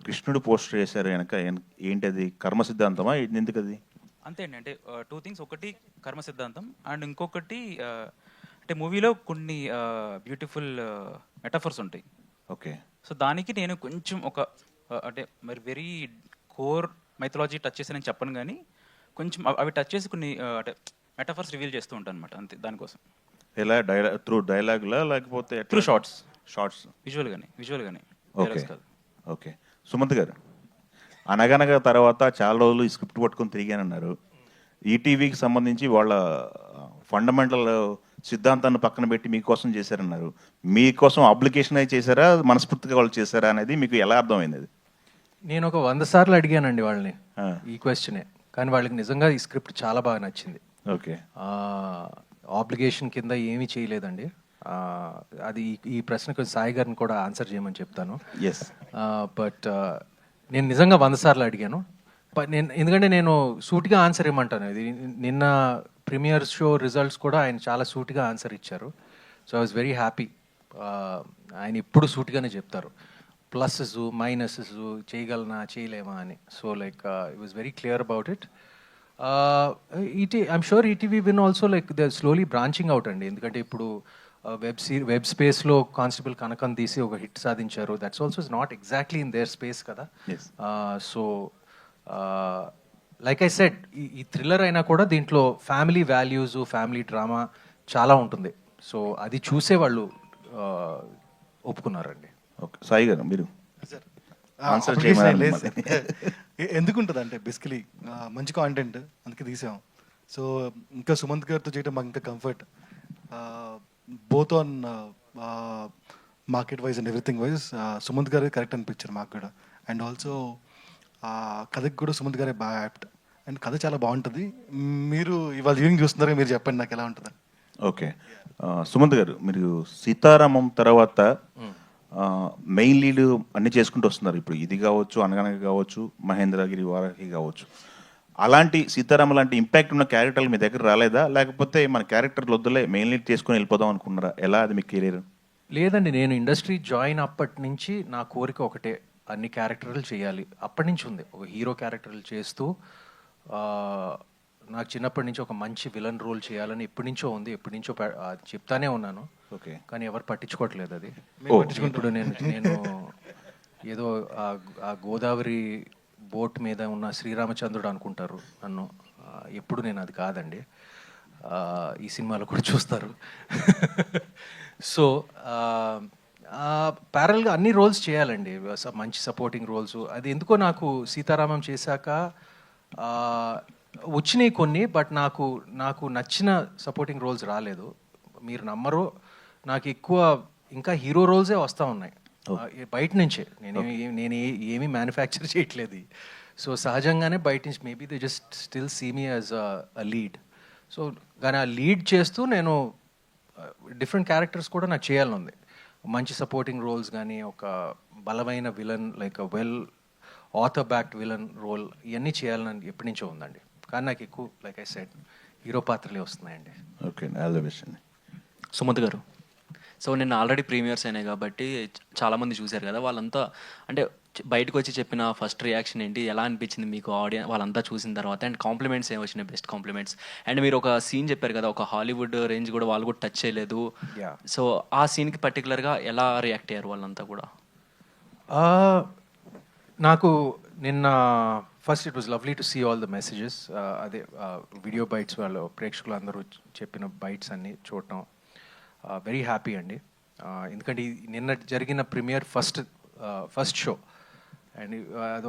కృష్ణుడు పోస్టర్ వేశారు వెనక ఏంటది? కర్మ సిద్ధాంతమా? ఎందుకు అది? అంతే అండి. అంటే టూ థింగ్స్. ఒకటి కర్మ సిద్ధాంతం, అండ్ ఇంకొకటి అంటే మూవీలో కొన్ని బ్యూటిఫుల్ మెటాఫర్స్ ఉంటాయి. ఓకే. సో దానికి నేను కొంచెం ఒక అంటే మరి వెరీ కోర్ మైథాలజీ టచ్ చేసి నేను చెప్పను, కానీ కొంచెం అవి టచ్ చేసి కొన్ని అంటే మెటాఫర్స్ రివీల్ చేస్తూ ఉంటాను అనమాట, అంతే. దానికోసం ఎలా త్రూ డైలాగ్లా లేకపోతే త్రూ షార్ట్స్ షార్ట్స్? విజువల్గానే ఓకే. కాదు. ఓకే. సుమంత్ గారు, అనగనగా తర్వాత చాలా రోజులు ఈ స్క్రిప్ట్ పట్టుకొని తిరిగానన్నారు. ఈటీవీకి సంబంధించి వాళ్ళ ఫండమెంటల్ సిద్ధాంతాన్ని పక్కన పెట్టి మీకోసం చేశారన్నారు. మీకోసం అప్లికేషన్ అయితే చేశారా, మనస్ఫూర్తిగా వాళ్ళు చేశారా అనేది మీకు ఎలా అర్థమైంది అది? నేను ఒక 100 సార్లు అడిగానండి వాళ్ళని ఈ క్వశ్చనే, కానీ వాళ్ళకి నిజంగా ఈ స్క్రిప్ట్ చాలా బాగా నచ్చింది. ఓకే. ఆబ్లిగేషన్ కింద ఏమీ చేయలేదండి. అది ఈ ప్రశ్నకు సాయి గారిని కూడా ఆన్సర్ చేయమని చెప్తాను. ఎస్. బట్ నేను నిజంగా 100 సార్లు అడిగాను. ఎందుకంటే నేను సూటిగా ఆన్సర్ ఇవ్వమంటాను. ఇది నిన్న ప్రీమియర్ షో రిజల్ట్స్ కూడా ఆయన చాలా సూటిగా ఆన్సర్ ఇచ్చారు. So I was very happy. ఆయన ఎప్పుడు సూటిగానే చెప్తారు, ప్లస్సెస్ మైనసెస్, చేయగలనా చేయలేమా అని. So like it was very clear about it. I'm sure ETV win also like they slowly branching out అండి. ఎందుకంటే ఇప్పుడు వెబ్ స్పేస్లో కానిస్టేబుల్ కనకం తీసి ఒక హిట్ సాధించారు. That's also is not exactly in there space కదా. సో లైక్ ఐ సెడ్, ఈ thriller అయినా కూడా దీంట్లో ఫ్యామిలీ వాల్యూస్, ఫ్యామిలీ డ్రామా చాలా ఉంటుంది. సో అది చూసే వాళ్ళు ఒప్పుకున్నారండి. ఓకే. సాయి గారు, మీరు ఆన్సర్ ఎందుకుంటుంది అంటే బేసికలీ మంచి కాంటెంట్ అందుకే తీసాం. సో ఇంకా సుమంత్ గారితో చేయడం మాకు ఇంకా comfort, both on market wise and everything wise. Sumanth గారే కరెక్ట్ అనిపించారు మాకు కూడా. అండ్ ఆల్సో కథకి కూడా సుమంత్ గారే బాగా యాప్ట్. అండ్ కథ చాలా బాగుంటుంది. మీరు ఇవాళ ఈవినింగ్ చూస్తున్నారా, మీరు చెప్పండి నాకు ఎలా ఉంటుంది. ఓకే. సుమంత్ గారు, మీరు సీతారామం తర్వాత మెయిన్ లీడ్ అన్ని చేసుకుంటూ వస్తున్నారు. ఇప్పుడు ఇది కావచ్చు, అనగనగా కావచ్చు, మహేంద్రగిరి వారాహి కావచ్చు. అలాంటి సీతారామ లాంటి ఇంపాక్ట్ ఉన్న క్యారెక్టర్లు మీ దగ్గర రాలేదా? లేకపోతే మన క్యారెక్టర్లు వద్దులే మెయిన్ లీడ్ చేసుకుని వెళ్ళిపోదాం అనుకున్నారా? ఎలా అది మీ కెరీర్? లేదండి, నేను ఇండస్ట్రీ జాయిన్ అప్పటి నుంచి నా కోరిక ఒకటే, అన్ని క్యారెక్టర్లు చేయాలి. అప్పటి నుంచి ఉంది, ఒక హీరో క్యారెక్టర్లు చేస్తూ నాకు చిన్నప్పటి నుంచి ఒక మంచి విలన్ రోల్ చేయాలని ఎప్పటి నుంచో ఉంది. ఎప్పటి నుంచో చెప్తానే ఉన్నాను. ఓకే. కానీ ఎవరు పట్టించుకోవట్లేదు అది. ఇప్పుడు నేను ఏదో ఆ గోదావరి బోట్ మీద ఉన్న శ్రీరామచంద్రుడు అనుకుంటారు నన్ను. ఎప్పుడు నేను అది కాదండి. ఈ సినిమాలో కూడా చూస్తారు. సో ప్యారల్గా అన్ని రోల్స్ చేయాలండి, మంచి సపోర్టింగ్ రోల్స్. అది ఎందుకో నాకు సీతారామం చేశాక వచ్చినాయి కొన్ని, బట్ నాకు నచ్చిన సపోర్టింగ్ రోల్స్ రాలేదు. మీరు నమ్మరు, నాకు ఎక్కువ ఇంకా హీరో రోల్సే వస్తూ ఉన్నాయి బయట నుంచే. నేను ఏమీ మ్యానుఫ్యాక్చర్ చేయట్లేదు. సో సహజంగానే బయట నుంచి maybe they just still see me as a lead. So కానీ ఆ లీడ్ చేస్తూ నేను డిఫరెంట్ క్యారెక్టర్స్ కూడా నాకు చేయాలని ఉంది. మంచి సపోర్టింగ్ రోల్స్ కానీ, ఒక బలమైన villain, like well author backed villain role, ఇవన్నీ చేయాలని ఎప్పటి నుంచో ఉందండి. కానీ నాకు ఎక్కువ లైక్ ఐ సెడ్ హీరో పాత్రలే వస్తున్నాయండి. ఓకే. ఆల్ ది బెస్ట్ అండి. సుమంత్ గారు, సో నిన్న ఆల్రెడీ ప్రీమియర్స్ అయినాయి కాబట్టి చాలామంది చూశారు కదా, వాళ్ళంతా అంటే బయటకు వచ్చి చెప్పిన ఫస్ట్ రియాక్షన్ ఏంటి, ఎలా అనిపించింది మీకు ఆడియన్స్ వాళ్ళంతా చూసిన తర్వాత? అండ్ కాంప్లిమెంట్స్ ఏమి వచ్చినాయి, బెస్ట్ కాంప్లిమెంట్స్? అండ్ మీరు ఒక సీన్ చెప్పారు కదా, ఒక హాలీవుడ్ రేంజ్ కూడా వాళ్ళు కూడా టచ్ చేయలేదు. సో ఆ సీన్కి పర్టికులర్గా ఎలా రియాక్ట్ అయ్యారు వాళ్ళంతా కూడా? నాకు నిన్న first it was lovely to see all the messages. అదే వీడియో బైట్స్ వాళ్ళు ప్రేక్షకులు అందరూ చెప్పిన బైట్స్ అన్నీ చూడటం వెరీ హ్యాపీ అండి. ఎందుకంటే నిన్న జరిగిన ప్రీమియర్ ఫస్ట్ షో, అండ్ అది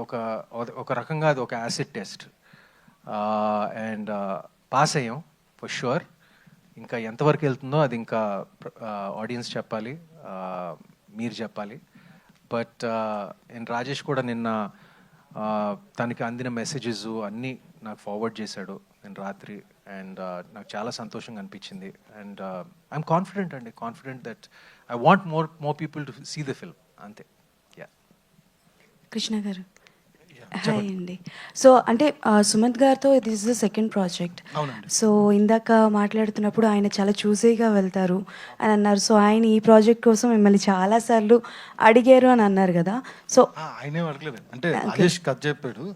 ఒక రకంగా అది ఒక యాసిడ్ టెస్ట్. అండ్ పాస్ అయ్యాం ఫర్ షూర్. ఇంకా ఎంతవరకు వెళ్తుందో అది ఇంకా ఆడియన్స్ చెప్పాలి, మీరు చెప్పాలి. బట్ అండ్ రాజేష్ కూడా నిన్న తనకి అందిన మెసేజెస్ అన్నీ నాకు ఫార్వర్డ్ చేశాడు నేను రాత్రి. అండ్ నాకు చాలా సంతోషంగా అనిపించింది. And I'm confident that I want more people to see the film, అంతే. కృష్ణ గారు, హాయ్ అండి. సో అంటే సుమంత్ గారితో ఇది ఇస్ ద సెకండ్ ప్రాజెక్ట్. అవునండి. సో ఇందాక మాట్లాడుతున్నప్పుడు ఆయన చాలా చూసీగా వెళ్తారు అని అన్నారు. సో ఆయన ఈ ప్రాజెక్ట్ కోసం మిమ్మల్ని చాలాసార్లు అడిగారు అని అన్నారు కదా. సో ఆయనే అడగలేదు, అంటే రాజేష్ కథ చెప్పాడు.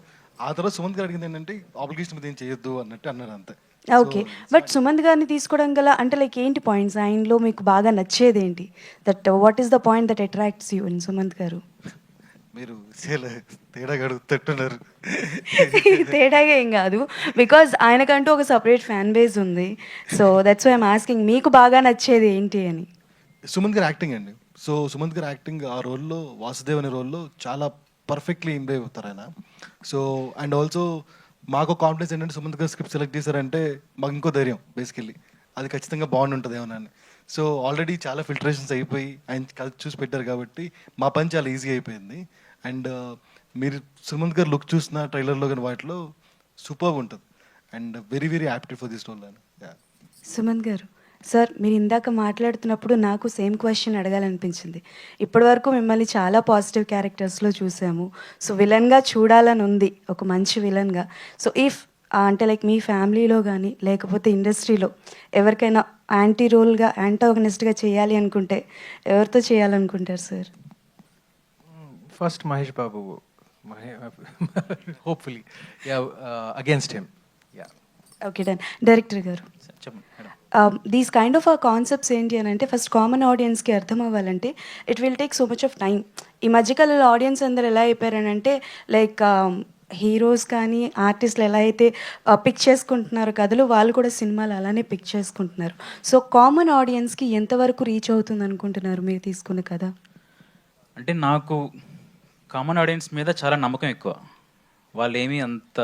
ఆ తర్వాత సుమంత్ గారు అడిగింది ఏంటంటే ఆబ్లిగేషన్ మీద ఏం చేయొద్దు అన్నట్టు అన్నారు అంతే. ఓకే, బట్ సుమంత్ గారిని తీసుకోవడం గల అంటే లైక్ ఏంటి పాయింట్స్ ఆయనలో మీకు బాగా నచ్చేది ఏంటి? That what is the point that attracts you in Sumanth గారు? మీరు తేడాగా అడుగుతున్నారు. తేడాగా ఏం కాదు, బికాజ్ ఆయనకంటూ ఒక సపరేట్ ఫ్యాన్ బేస్ ఉంది. So that's why I'm asking మీకు బాగా నచ్చేది ఏంటి అని. సుమంత్ గారు యాక్టింగ్ అండి. సో సుమంత్ గారు యాక్టింగ్ ఆ రోల్లో, వాసుదేవ్ అనే రోల్లో చాలా పర్ఫెక్ట్లీ ఇంప్రూవ్ అవుతారు ఆయన. సో అండ్ ఆల్సో మాకు కాన్ఫిడెన్స్ ఏంటంటే సుమంత్ గారు స్క్రిప్ట్ సెలెక్ట్ చేశారంటే మాకు ఇంకో ధైర్యం బేసికల్లీ అది ఖచ్చితంగా బాగుంటుంది ఏమన్నా. సో ఆల్రెడీ చాలా ఫిల్టరేషన్స్ అయిపోయి ఆయన కలిసి చూసి పెట్టారు కాబట్టి మా పని చాలా ఈజీ అయిపోయింది. అండ్ మీరు సుమంత్ గారు లుక్ చూసిన ట్రైలర్లో కానీ వాటిలో సూపర్గా ఉంటుంది and very very apted for this role అని. సుమంత్ గారు, సార్ మీరు ఇందాక మాట్లాడుతున్నప్పుడు నాకు సేమ్ క్వశ్చన్ అడగాలనిపించింది. ఇప్పటివరకు మిమ్మల్ని చాలా పాజిటివ్ క్యారెక్టర్స్లో చూసాము. సో విలన్గా చూడాలని ఉంది, ఒక మంచి విలన్గా. సో ఇఫ్ అంటే లైక్ మీ ఫ్యామిలీలో కానీ లేకపోతే ఇండస్ట్రీలో ఎవరికైనా యాంటీ రోల్గా యాంటాగనిస్ట్గా చేయాలి అనుకుంటే ఎవరితో చేయాలనుకుంటారు sir? First Mahesh Babu, hopefully against him. Ya. Okay done. Director గారు, చెప్పండి madam. These kind of concepts ఏంటి అని అంటే ఫస్ట్ కామన్ ఆడియన్స్కి అర్థం అవ్వాలంటే it will take so much of time. ఈ మధ్యకాలంలో ఆడియన్స్ అందరు ఎలా అయిపోయారనంటే లైక్ హీరోస్ కానీ ఆర్టిస్టులు ఎలా అయితే పిక్ చేసుకుంటున్నారో కథలు, వాళ్ళు కూడా సినిమాలు అలానే పిక్ చేసుకుంటున్నారు. సో కామన్ ఆడియన్స్కి ఎంతవరకు రీచ్ అవుతుంది అనుకుంటున్నారు మీరు తీసుకున్న కథ? అంటే నాకు కామన్ ఆడియన్స్ మీద చాలా నమ్మకం ఎక్కువ. వాళ్ళు ఏమీ అంత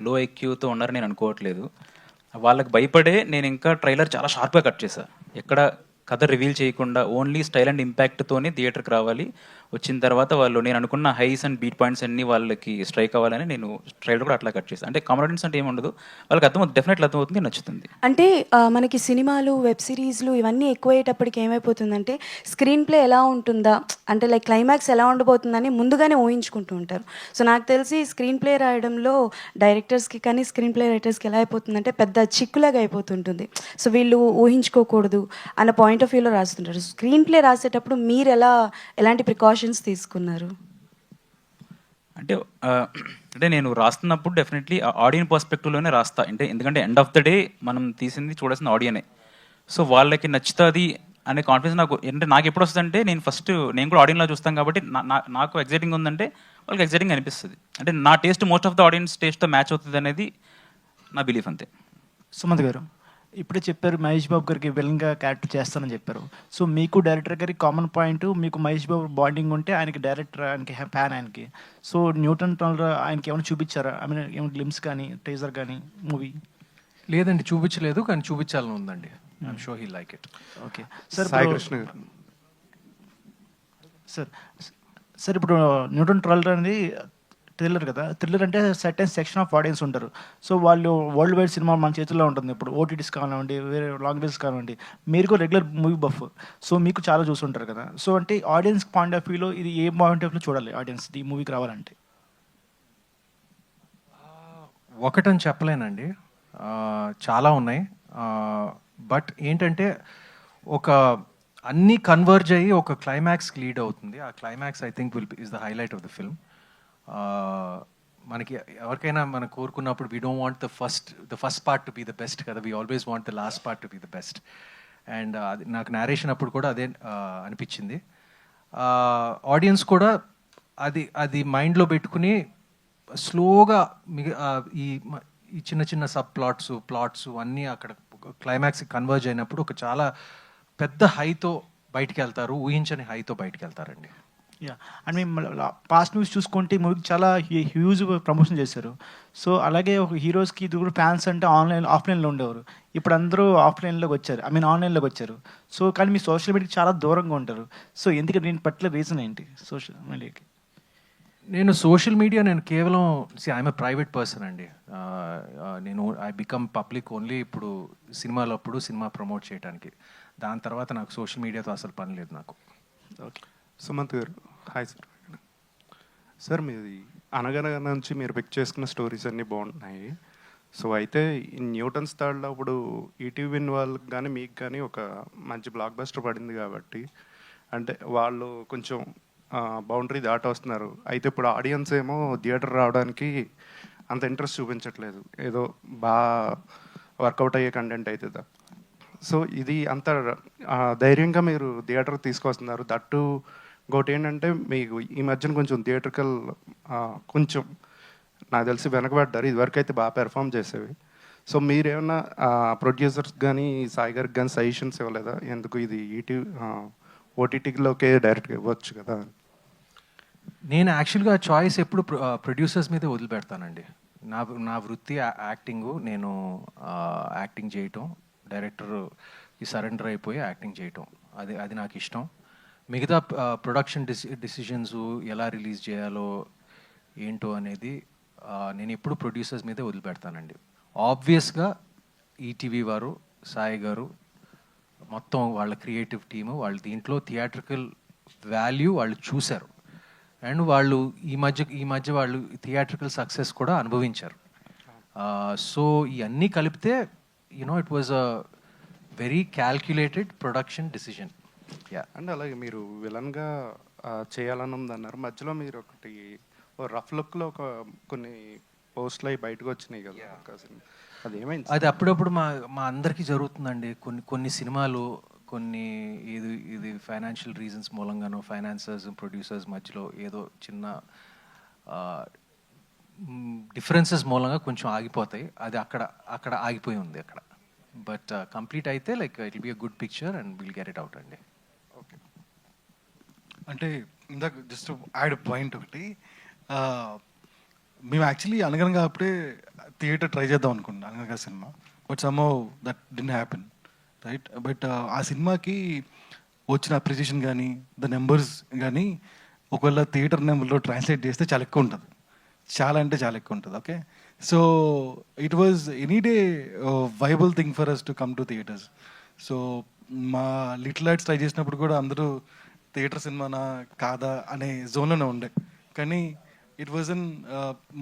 లో ఐక్యూతో ఉన్నారని నేను అనుకోవట్లేదు. వాళ్ళకి భయపడే నేను ఇంకా ట్రైలర్ చాలా షార్ప్గా కట్ చేశాను. ఎక్కడ కథ రివీల్ చేయకుండా ఓన్లీ స్టైల్ అండ్ ఇంపాక్ట్తోనే థియేటర్కి రావాలి. వచ్చిన తర్వాత వాళ్ళు నేను అనుకున్న హైస్ అండ్ బీట్ పాయింట్స్ అన్నీ వాళ్ళకి స్ట్రైక్ అవ్వాలని నేను ట్రైలర్ కూడా అట్లా కట్ చేశాను. అంటే కామెడీన్స్ అంటే ఏమి ఉండదు, వాళ్ళకి డెఫినెట్లీ అర్థమవుతుంది, నచ్చుతుంది. అంటే మనకి సినిమాలు, వెబ్ సిరీస్లు ఇవన్నీ ఎక్కువయ్యేటప్పటికి ఏమైపోతుందంటే స్క్రీన్ ప్లే ఎలా ఉంటుందా, అంటే లైక్ క్లైమాక్స్ ఎలా ఉండబోతుందని ముందుగానే ఊహించుకుంటూ ఉంటారు. సో నాకు తెలిసి స్క్రీన్ ప్లే రాయడంలో డైరెక్టర్స్కి కానీ స్క్రీన్ ప్లే రైటర్స్కి ఎలా అయిపోతుందంటే పెద్ద చిక్కులాగా అయిపోతుంటుంది. సో వీళ్ళు ఊహించుకోకూడదు అన్న పాయింట్ ఆఫ్ వ్యూలో రాస్తుంటారు. స్క్రీన్ ప్లే రాసేటప్పుడు మీరు ఎలాంటి ప్రికాషన్స్ తీసుకున్నారు? అంటే నేను రాస్తున్నప్పుడు డెఫినెట్లీ ఆడియన్ పర్స్పెక్టివ్లోనే రాస్తా. ఎందుకంటే ఎండ్ ఆఫ్ ద డే మనం తీసింది చూడాల్సిన ఆడియనే. సో వాళ్ళకి నచ్చుతుంది అనే కాన్ఫిడెన్స్ నాకు ఎప్పుడు వస్తుందంటే నేను కూడా ఆడియన్లో చూస్తాను కాబట్టి నాకు ఎగ్జైటింగ్ ఉందంటే వాళ్ళకి ఎగ్జైటింగ్ అనిపిస్తుంది. అంటే నా taste most of the audience టేస్ట్తో మ్యాచ్ అవుతుంది అనేది నా బిలీఫ్ అంతే. సుమంత్ గారు, ఇప్పుడే చెప్పారు మహేష్ బాబు గారికి విలన్గా క్యారెక్టర్ చేస్తానని చెప్పారు. సో మీకు డైరెక్టర్ గారికి కామన్ పాయింట్, మీకు మహేష్ బాబు బాండింగ్ ఉంటే ఆయనకి డైరెక్టర్, ఆయనకి ఫ్యాన్ ఆయనకి. సో న్యూటన్ టనల్ ఆయనకి ఏమైనా చూపించారా? ఐ మీన్ ఏమైనా గ్లిమ్స్ కానీ టీజర్ కానీ మూవీ? లేదండి, చూపించలేదు, కానీ చూపించాలని ఉందండి. I'm sure he like it. Okay sir. Sai Krishna గారు. సార్ ఇప్పుడు న్యూటన్ ట్రల్ అనేది థ్రిల్లర్ కదా. థ్రిల్లర్ అంటే సర్టెన్ సెక్షన్ ఆఫ్ ఆడియన్స్ ఉంటారు. సో వాళ్ళు వరల్డ్ వైడ్ సినిమా మన చేతుల్లో ఉంటుంది. ఇప్పుడు ఓటీటీస్ కానివ్వండి, వేరే లాంగ్వేజెస్ కానివ్వండి, మీరు కూడా రెగ్యులర్ మూవీ బఫ్. సో మీకు చాలా చూస్తుంటారు కదా. సో అంటే ఆడియన్స్ పాయింట్ ఆఫ్ వ్యూలో ఇది ఏ పాయింట్ ఆఫ్ వ్యూలో చూడాలి ఆడియన్స్ ఈ మూవీకి రావాలంటే? ఒకటని చెప్పలేనండి, చాలా ఉన్నాయి. బట్ ఏంటంటే ఒక అన్నీ కన్వర్జ్ అయ్యి ఒక క్లైమాక్స్కి లీడ్ అవుతుంది. ఆ climax I think is the highlight of the film. మనకి ఎవరికైనా మనం కోరుకున్నప్పుడు we don't want the first part to be the best కదా, we always want the last part to be the best. And అది నాకు narration అప్పుడు కూడా అదే అనిపించింది. ఆడియన్స్ కూడా అది మైండ్లో పెట్టుకుని స్లోగా ఈ చిన్న చిన్న సబ్ ప్లాట్స్ అన్నీ అక్కడ క్లైమాక్స్కి కన్వర్జ్ అయినప్పుడు ఒక చాలా పెద్ద హైతో బయటికి వెళ్తారు, ఊహించని హైతో బయటికి వెళ్తారండి. యా, అండ్ మేము పాస్ట్ మూవీస్ చూసుకుంటే ఈ మూవీకి చాలా హ్యూజ్ ప్రమోషన్ చేశారు. సో అలాగే ఒక హీరోస్కి ఇది కూడా ఫ్యాన్స్ అంటే ఆఫ్లైన్లో ఉండేవారు. ఇప్పుడు అందరూ ఆఫ్లైన్లోకి వచ్చారు, ఆన్లైన్లోకి వచ్చారు. సో కానీ మీ సోషల్ మీడియాకి చాలా దూరంగా ఉంటారు. సో ఎందుకంటే దీని పట్ల రీజన్ ఏంటి సోషల్ మీడియాకి? నేను సోషల్ మీడియా కేవలం ఐఎమ్ ఎ ప్రైవేట్ పర్సన్ అండి. ఐ బికమ్ పబ్లిక్ ఓన్లీ ఇప్పుడు సినిమాలప్పుడు సినిమా ప్రమోట్ చేయడానికి. దాని తర్వాత నాకు సోషల్ మీడియాతో అసలు పని లేదు నాకు. ఓకే. సుమంత్ గారు, హాయ్ సార్. సార్ మీది అనగనగా నుంచి మీరు పిక్ చేసుకున్న స్టోరీస్ అన్నీ బాగుంటున్నాయి. సో అయితే ఈ న్యూటన్స్ థర్డ్లో ఇప్పుడు ఈటీవీ విన్ వాళ్ళకి కానీ మీకు కానీ ఒక మంచి బ్లాక్ బస్టర్ పడింది కాబట్టి, అంటే వాళ్ళు కొంచెం బౌండరీ దాటి వస్తున్నారు. అయితే ఇప్పుడు ఆడియన్స్ ఏమో థియేటర్ రావడానికి అంత ఇంట్రెస్ట్ చూపించట్లేదు, ఏదో బాగా వర్కౌట్ అయ్యే కంటెంట్ అవుతుందా. సో ఇది అంత ధైర్యంగా మీరు థియేటర్ తీసుకొస్తున్నారు. దట్టు ఇంకోటి ఏంటంటే మీకు ఈ మధ్యన కొంచెం థియేటర్కల్ కొంచెం నాకు తెలిసి వెనకబడ్డారు. ఇదివరకు అయితే బాగా పెర్ఫామ్ చేసేవి. సో మీరేమన్నా ప్రొడ్యూసర్స్ కానీ సాయి గారికి కానీ సజెషన్స్ ఇవ్వలేదా, ఎందుకు ఇది ఓటీటీలోకే డైరెక్ట్గా ఇవ్వచ్చు కదా? నేను యాక్చువల్గా చాయిస్ ఎప్పుడు ప్రొడ్యూసర్స్ మీదే వదిలిపెడతానండి. నా వృత్తి యాక్టింగు. నేను యాక్టింగ్ చేయటం, డైరెక్టర్కి సరెండర్ అయిపోయి యాక్టింగ్ చేయటం, అది నాకు ఇష్టం. మిగతా ప్రొడక్షన్ డిసిషన్స్ ఎలా రిలీజ్ చేయాలో ఏంటో అనేది నేను ఎప్పుడు ప్రొడ్యూసర్స్ మీదే వదిలిపెడతానండి. ఆబ్వియస్గా ఈటీవీ వారు, సాయి గారు, మొత్తం వాళ్ళ క్రియేటివ్ టీము, వాళ్ళు దీంట్లో థియేట్రికల్ వాల్యూ వాళ్ళు చూశారు. అండ్ వాళ్ళు ఈ మధ్య వాళ్ళు థియేట్రికల్ సక్సెస్ కూడా అనుభవించారు. సో ఇవన్నీ కలిపితే it was a very calculated production decision. And అలాగే మీరు విలన్గా చేయాలని ఉందన్నారు. మధ్యలో మీరు ఒకటి రఫ్ లుక్లో కొన్ని పోస్టులు అవి బయటకు వచ్చినాయి కదా, అది ఏమైంది? అది అప్పుడప్పుడు మా అందరికీ జరుగుతుందండి. కొన్ని సినిమాలు ఇది ఫైనాన్షియల్ రీజన్స్ మూలంగానో, ఫైనాన్సర్స్ ప్రొడ్యూసర్స్ మధ్యలో ఏదో చిన్న డిఫరెన్సెస్ మూలంగా కొంచెం ఆగిపోతాయి. అది అక్కడ ఆగిపోయి ఉంది అక్కడ. బట్ కంప్లీట్ అయితే like it will be a good picture and will get it out అండి. ఓకే. అంటే ఇందాక జస్ట్ యాడ్ పాయింట్ ఒకటి, మేము యాక్చువల్లీ అనగనగా అప్పుడే థియేటర్ ట్రై చేద్దాం అనుకున్నాం, అనగనగా cinema. But somehow that didn't happen, right? But ఆ సినిమాకి వచ్చిన అప్రిసియేషన్ కానీ, ద నెంబర్స్ కానీ ఒకవేళ థియేటర్ నెంబర్లో ట్రాన్స్లేట్ చేస్తే చాలా ఎక్కువ ఉంటుంది, చాలా అంటే చాలా ఎక్కువ ఉంటుంది. Okay, so it was any day viable thing for us to come to theatres. So మా లిటిల్ ఆర్ట్స్ ట్రై చేసినప్పుడు కూడా అందరూ థియేటర్ సినిమానా కాదా అనే జోన్లోనే ఉండే. కానీ ఇట్ వాజ్ అన్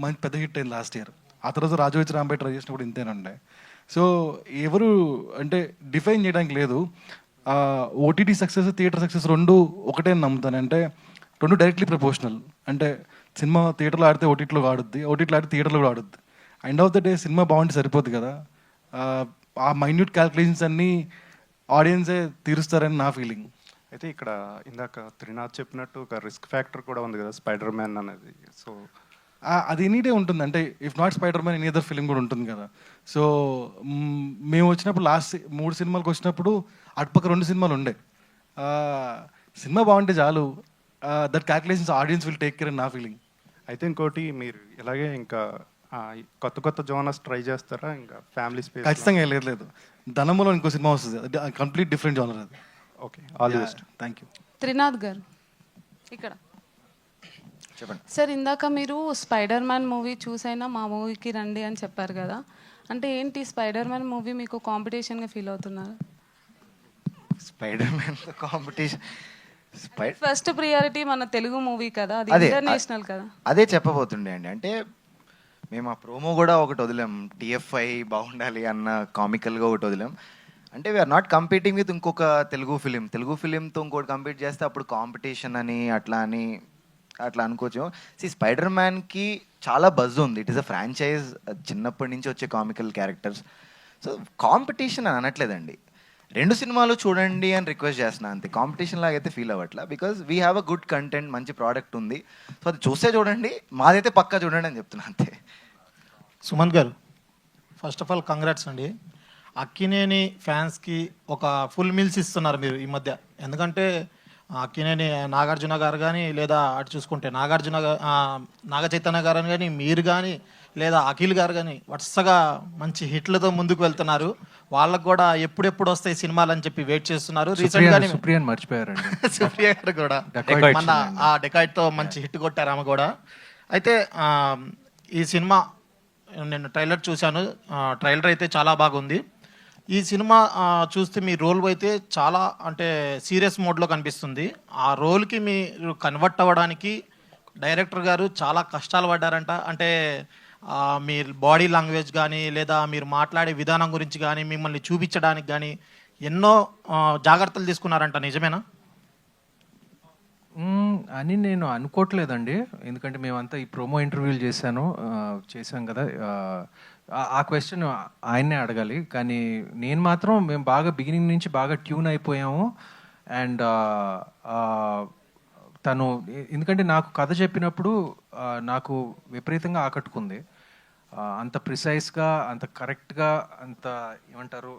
మంచి పెద్ద హిట్ అయింది లాస్ట్ ఇయర్. ఆ తర్వాత రాజు రాంబాయ్ ట్రై చేసినప్పుడు ఇంతేనండే. సో ఎవరు అంటే డిఫైన్ చేయడానికి లేదు. ఓటీటీ సక్సెస్, థియేటర్ సక్సెస్ రెండు ఒకటే అని నమ్ముతాను. అంటే రెండు డైరెక్ట్లీ ప్రపోర్షనల్. అంటే సినిమా థియేటర్లో ఆడితే ఓటీటీలో ఆడుద్ది, ఓటీటీలో ఆడితే థియేటర్లో కూడా ఆడుద్ది. End of the day cinema బాగుంటే సరిపోద్ది కదా. ఆ మైన్యూట్ క్యాల్కులేషన్స్ అన్నీ ఆడియన్సే తీరుస్తారని నా ఫీలింగ్. అయితే ఇక్కడ ఇందాక త్రినాథ్ చెప్పినట్టు ఒక రిస్క్ ఫ్యాక్టర్ కూడా ఉంది కదా, స్పైడర్ మ్యాన్ అనేది. సో అది ఎనీ డే ఉంటుంది. అంటే if not spider man any other film కూడా ఉంటుంది కదా. సో మేము వచ్చినప్పుడు లాస్ట్ 3 సినిమాలకు వచ్చినప్పుడు అటుపక్క 2 సినిమాలు ఉండే. సినిమా బాగుంటే చాలు, that calculations audience will take care అని నా ఫీలింగ్. అయితే ఇంకోటి, మీరు ఇలాగే ఇంకా కొత్త జోనర్స్ ట్రై చేస్తారా? ఇంకా ఫ్యామిలీ స్పేస్ ఖచ్చితంగా లేదు. ధనములో ఇంకో సినిమా వస్తుంది, కంప్లీట్ డిఫరెంట్ జోనర్ అది. Okay, all the best. Thank you. Trinath గారు ఇక్కడ చెప్పండి సార్. ఇందాక మీరు స్పైడర్ మ్యాన్ మూవీ చూసైనా మా మూవీకి రండి అని చెప్పారు కదా. అంటే ఏంటి స్పైడర్ మ్యాన్ మూవీ మీకు కాంపిటీషన్గా ఫీల్ అవుతున్నారు? Spider man competition, first priority మన తెలుగు మూవీ కదా, అది అదే ఇంటర్నేషనల్ కదా. అదే చెప్పబోతుండే అండి. అంటే మేము ఆ ప్రోమో కూడా ఒకటి వదిలాం, టిఎఫ్ఐ బాగుండాలి అన్న కామికల్గా ఒకటి వదిలాం. అంటే వీఆర్ నాట్ కంపీటింగ్ విత్ ఇంకొక తెలుగు ఫిలింతో ఇంకోటి కంపీట్ చేస్తే అప్పుడు కాంపిటీషన్ అని అట్లా అనుకోవచ్చు. స్పైడర్ మ్యాన్కి చాలా బజ్ ఉంది. ఇట్ ఈస్ అ ఫ్రాంచైజ్, చిన్నప్పటి నుంచి వచ్చే కామికల్ క్యారెక్టర్స్. సో కాంపిటీషన్ అని అనట్లేదండి, 2 సినిమాలు చూడండి అని రిక్వెస్ట్ చేస్తున్నాను అంతే. కాంపిటీషన్ లాగైతే ఫీల్ అవ్వట్లా, because we have a good content, మంచి ప్రోడక్ట్ ఉంది. సో అది చూస్తే చూడండి, మాదైతే పక్కా చూడండి అని చెప్తున్నా అంతే. సుమంత్ గారు, ఫస్ట్ ఆఫ్ ఆల్ కంగ్రాట్స్ అండి. అక్కినేని ఫ్యాన్స్కి ఒక ఫుల్ మీల్స్ ఇస్తున్నారు మీరు ఈ మధ్య. ఎందుకంటే అక్కినేని నాగార్జున గారు కానీ, లేదా అటు చూసుకుంటే నాగ చైతన్య గారు కానీ, మీరు కానీ, లేదా అఖిల్ గారు కానీ వరుసగా మంచి హిట్లతో ముందుకు వెళ్తున్నారు. వాళ్ళకు కూడా ఎప్పుడెప్పుడు వస్తాయి సినిమాలు అని చెప్పి వెయిట్ చేస్తున్నారు. రీసెంట్గానే సుప్రియన్ మర్చిపోయారండి. సుప్రియ గారు కూడా మన ఆ డెకాయిట్తో మంచి హిట్ కొట్టారు ఆమె కూడా. అయితే ఈ సినిమా నేను ట్రైలర్ చూశాను, ట్రైలర్ అయితే చాలా బాగుంది. ఈ సినిమా చూస్తే మీ రోల్ అయితే చాలా అంటే సీరియస్ మోడ్లో కనిపిస్తుంది. ఆ రోల్కి మీరు కన్వర్ట్ అవ్వడానికి డైరెక్టర్ గారు చాలా కష్టాలు పడ్డారంట. అంటే మీ బాడీ లాంగ్వేజ్ కానీ లేదా మీరు మాట్లాడే విధానం గురించి కానీ మిమ్మల్ని చూపించడానికి కానీ ఎన్నో జాగ్రత్తలు తీసుకున్నారంట, నిజమేనా? అని నేను అనుకోవట్లేదండి, ఎందుకంటే మేమంతా ఈ ప్రోమో ఇంటర్వ్యూలు చేశాం కదా. ఆ క్వశ్చన్ ఆయన్నే అడగాలి. కానీ నేను మాత్రం మేము బాగా బిగినింగ్ నుంచి బాగా ట్యూన్ అయిపోయాము. అండ్ తను, ఎందుకంటే నాకు కథ చెప్పినప్పుడు నాకు విపరీతంగా ఆకట్టుకుంది. అంత ప్రిసైజ్గా, అంత కరెక్ట్గా, అంత ఏమంటారు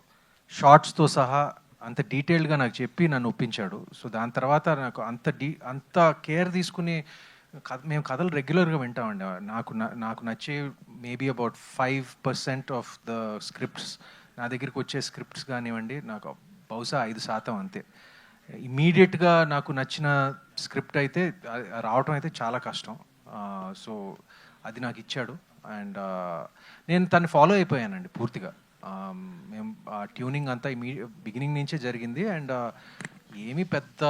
షార్ట్స్తో సహా అంత డీటెయిల్డ్గా నాకు చెప్పి నన్ను ఒప్పించాడు. సో దాని తర్వాత నాకు అంత కేర్ తీసుకుని మేము కథలు రెగ్యులర్గా వింటామండి. నాకు నచ్చే maybe about 5% of the scripts, నా దగ్గరికి వచ్చే స్క్రిప్ట్స్ కానివ్వండి, నాకు బహుశా 5% అంతే. ఇమీడియట్గా నాకు నచ్చిన స్క్రిప్ట్ అయితే రావటం అయితే చాలా కష్టం. సో అది నాకు ఇచ్చాడు. అండ్ నేను తను ఫాలో అయిపోయానండి పూర్తిగా. మేము ట్యూనింగ్ అంతా బిగినింగ్ నుంచే జరిగింది. అండ్ ఏమీ పెద్ద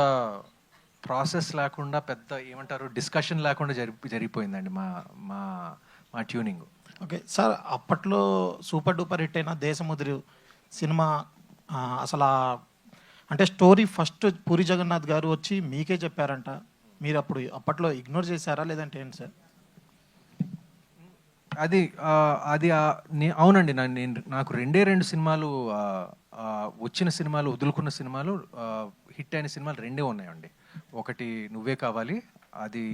ప్రాసెస్ లేకుండా, పెద్ద ఏమంటారు డిస్కషన్ లేకుండా జరిగిపోయిందండి మా ట్యూనింగ్. ఓకే సార్, అప్పట్లో సూపర్ డూపర్ హిట్ అయిన దేశముద్రి సినిమా అసలు అంటే స్టోరీ ఫస్ట్ పూరి జగన్నాథ్ గారు వచ్చి మీకే చెప్పారంట. మీరు అప్పట్లో ఇగ్నోర్ చేశారా లేదంటే ఏంటి సార్? అది అవునండి. నాకు 2 సినిమాలు వచ్చిన సినిమాలు, వదులుకున్న సినిమాలు, హిట్ అయిన సినిమాలు 2 ఉన్నాయండి. ఒకటి నువ్వే కావాలి, అది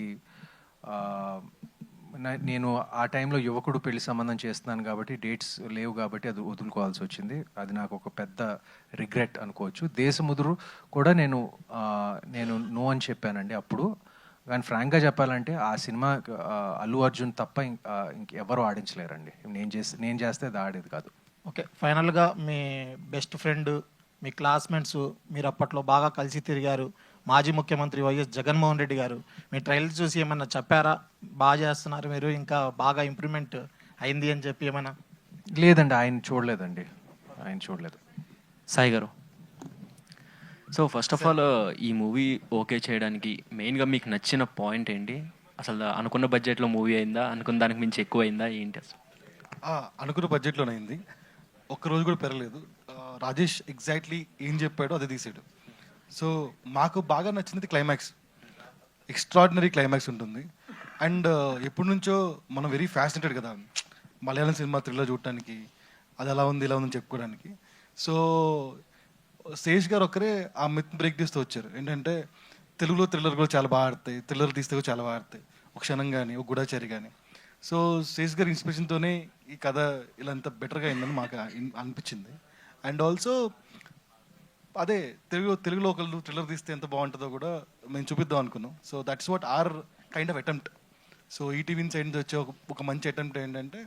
నేను ఆ టైంలో యువకుడు పెళ్లి సంబంధం చేస్తున్నాను కాబట్టి డేట్స్ లేవు కాబట్టి అది వదులుకోవాల్సి వచ్చింది. అది నాకు ఒక పెద్ద రిగ్రెట్ అనుకోవచ్చు. దేశముదురు కూడా నేను నో అని చెప్పానండి అప్పుడు. కానీ ఫ్రాంక్గా చెప్పాలంటే ఆ సినిమా అల్లు అర్జున్ తప్ప ఇంకెవరు ఆడించలేరండి. నేను చేస్తే అది ఆడేది కాదు. ఓకే, ఫైనల్గా మీ బెస్ట్ ఫ్రెండ్, మీ క్లాస్మేట్స్, మీరు అప్పట్లో బాగా కలిసి తిరిగారు, మాజీ ముఖ్యమంత్రి వైఎస్ జగన్మోహన్ రెడ్డి గారు మీ ట్రైలర్ చూసి ఏమన్నా చెప్పారా, బాగా చేస్తున్నారు మీరు, ఇంకా బాగా ఇంప్రూవ్మెంట్ అయింది అని చెప్పి ఏమైనా? లేదండి, ఆయన చూడలేదు. సాయి గారు, సో ఫస్ట్ ఆఫ్ ఆల్ ఈ మూవీ ఓకే చేయడానికి మెయిన్గా మీకు నచ్చిన పాయింట్ ఏంటి? అసలు అనుకున్న బడ్జెట్లో మూవీ అయిందా, అనుకున్న దానికి మించి ఎక్కువ అయిందా, ఏంటి అసలు? అనుకున్న బడ్జెట్లోనే అయింది, ఒక్కరోజు కూడా పెరగలేదు. రాజేష్ ఎగ్జాక్ట్లీ ఏం చెప్పాడో అది తీసాడు. సో మాకు బాగా నచ్చినది క్లైమాక్స్, ఎక్స్ట్రాడినరీ క్లైమాక్స్ ఉంటుంది. అండ్ ఎప్పటి నుంచో మనం వెరీ ఫ్యాసినేటెడ్ కదా మలయాళం సినిమా థ్రిల్లర్ చూడటానికి, అది ఎలా ఉంది ఇలా ఉందని చెప్పుకోవడానికి. సో శేష్ గారు ఒక్కరే ఆ మిత్ బ్రేక్ చేస్తూ వచ్చారు. ఏంటంటే తెలుగులో థ్రిల్లర్ కూడా చాలా బాగా ఆడతాయి, థ్రిల్లర్ తీస్తే కూడా చాలా బాగా ఆడతాయి, ఒక క్షణం కానీ ఒక గూఢాచారి కానీ. సో శేష్ గారి ఇన్స్పిరేషన్తోనే ఈ కథ ఇలా అంత బెటర్గా అయిందని మాకు అనిపించింది. అండ్ ఆల్సో అదే తెలుగులో ఒకళ్ళు థ్రిల్లర్ తీస్తే ఎంత బాగుంటుందో కూడా మేము చూపిద్దాం అనుకున్నాం. So that's what our kind of attempt. So ETV side నుంచి వచ్చే ఒక మంచి అటెంప్ట్ ఏంటంటే